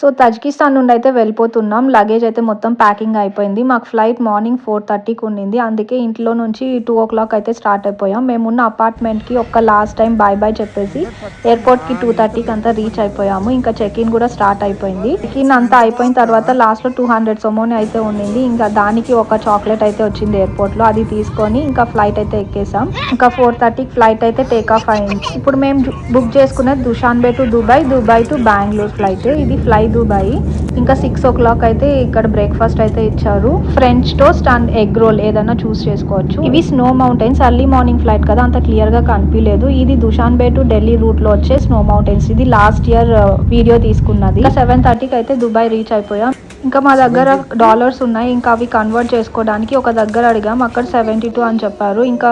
So Tajikistan నుండి అయితే వెళ్ళిపోతున్నాం. లగేజ్ అయితే మొత్తం ప్యాకింగ్ అయిపోయింది. మాకు ఫ్లైట్ మార్నింగ్ 4:30కి ఉండింది. అందుకే ఇంట్లో నుంచి 2 o'clock అయితే స్టార్ట్ అయిపోయాం. మేమున్న అపార్ట్మెంట్కి ఒక్క లాస్ట్ టైం బాయ్ చెప్పేసి ఎయిర్పోర్ట్కి 2:30కి అంతా రీచ్ అయిపోయాము. ఇంకా చెక్ ఇన్ కూడా స్టార్ట్ అయిపోయింది. చెక్ ఇన్ అంతా అయిపోయిన తర్వాత లాస్ట్లో 200 సొమోని అయితే ఉండింది. ఇంకా దానికి ఒక చాక్లెట్ అయితే వచ్చింది ఎయిర్పోర్ట్లో. అది తీసుకొని ఇంకా ఫ్లైట్ అయితే ఎక్కేసాం. ఇంకా 4:30కి ఫ్లైట్ అయితే టేక్ ఆఫ్ అయింది. ఇప్పుడు మేము బుక్ చేసుకున్నది దుషాన్బే to Dubai, Dubai to Bengaluru flight. ఇది ఫ్లై దుబాయ్. ఇంకా 6 o'clock అయితే ఇక్కడ బ్రేక్ఫాస్ట్ అయితే ఇచ్చారు. French toast and egg role ఏదైనా చూస్ చేసుకోవచ్చు. ఇవి snow mountains. Early morning flight కదా, అంత క్లియర్ గా కనిపించలేదు. ఇది దుషాన్బే టు ఢిల్లీ రూట్ లో వచ్చే స్నో మౌంటైన్స్. ఇది లాస్ట్ ఇయర్ వీడియో తీసుకున్నది. 7:30కి అయితే దుబాయ్ రీచ్ అయిపోయాం. ఇంకా మా దగ్గర డాలర్స్ ఉన్నాయి. ఇంకా అవి కన్వర్ట్ చేసుకోవడానికి ఒక దగ్గర అడిగాం. అక్కడ 72 అని చెప్పారు. ఇంకా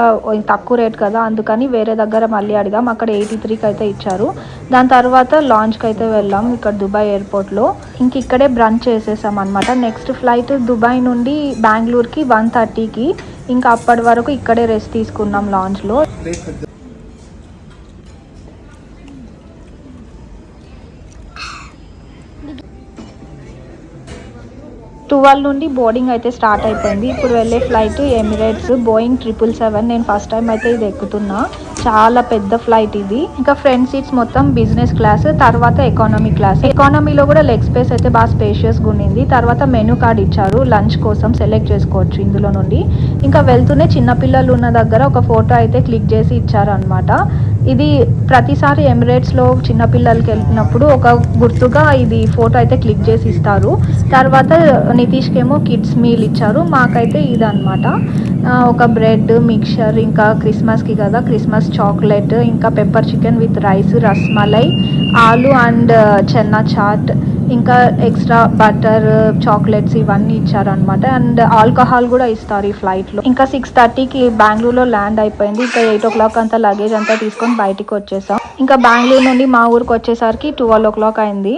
తక్కువ రేట్ కదా, అందుకని వేరే దగ్గర మళ్ళీ అడిగాం. అక్కడ 83కి అయితే ఇచ్చారు. దాని తర్వాత లాంచ్కి అయితే వెళ్ళాం ఇక్కడ దుబాయ్ ఎయిర్పోర్ట్లో. ఇంక ఇక్కడే బ్రంచ్ చేసేసాం అనమాట. నెక్స్ట్ ఫ్లైట్ దుబాయ్ నుండి బెంగళూరుకి 1:30కి. ఇంకా అప్పటి వరకు ఇక్కడే రెస్ట్ తీసుకున్నాం లాంచ్లో. 12 నుండి బోర్డింగ్ అయితే స్టార్ట్ అయిపోయింది. ఇప్పుడు వెళ్ళే ఫ్లైట్ ఎమిరేట్స్ బోయింగ్ 777. నేను ఫస్ట్ టైం అయితే ఇది ఎక్కుతున్నా. చాలా పెద్ద ఫ్లైట్ ఇది. ఇంకా ఫ్రంట్ సీట్స్ మొత్తం బిజినెస్ క్లాస్, తర్వాత ఎకానమీ క్లాస్. ఎకానమీలో కూడా లెగ్ స్పేస్ అయితే బాగా స్పేషియస్ గా ఉండింది. తర్వాత మెనూ కార్డ్ ఇచ్చారు, లంచ్ కోసం సెలెక్ట్ చేసుకోవచ్చు ఇందులో నుండి. ఇంకా వెళ్తూనే చిన్నపిల్లలు ఉన్న దగ్గర ఒక ఫోటో అయితే క్లిక్ చేసి ఇచ్చారు అనమాట. ఇది ప్రతిసారి ఎమిరేట్స్లో చిన్నపిల్లలకి వెళ్ళినప్పుడు ఒక గుర్తుగా ఇది ఫోటో అయితే క్లిక్ చేసి ఇస్తారు. తర్వాత నితీష్కి ఏమో కిడ్స్ మీల్ ఇచ్చారు. మాకైతే ఇది అనమాట. ఒక బ్రెడ్ మిక్చర్, ఇంకా క్రిస్మస్కి కదా క్రిస్మస్ చాక్లెట్, ఇంకా pepper chicken with rice, rasmalai, ఆలు అండ్ చెన్నా చాట్, ఇంకా ఎక్స్ట్రా బటర్, చాక్లెట్స్ ఇవన్నీ ఇచ్చారనమాట. అండ్ ఆల్కహాల్ కూడా ఇస్తారు ఈ ఫ్లైట్లో. ఇంకా 6:30కి బెంగళూరులో ల్యాండ్ అయిపోయింది. ఇంకా 8 o'clock అంతా లగేజ్ అంతా తీసుకొని బయటికి వచ్చేసాం. ఇంకా బెంగళూరు నుండి మా ఊరికి వచ్చేసరికి 12 o'clock అయింది.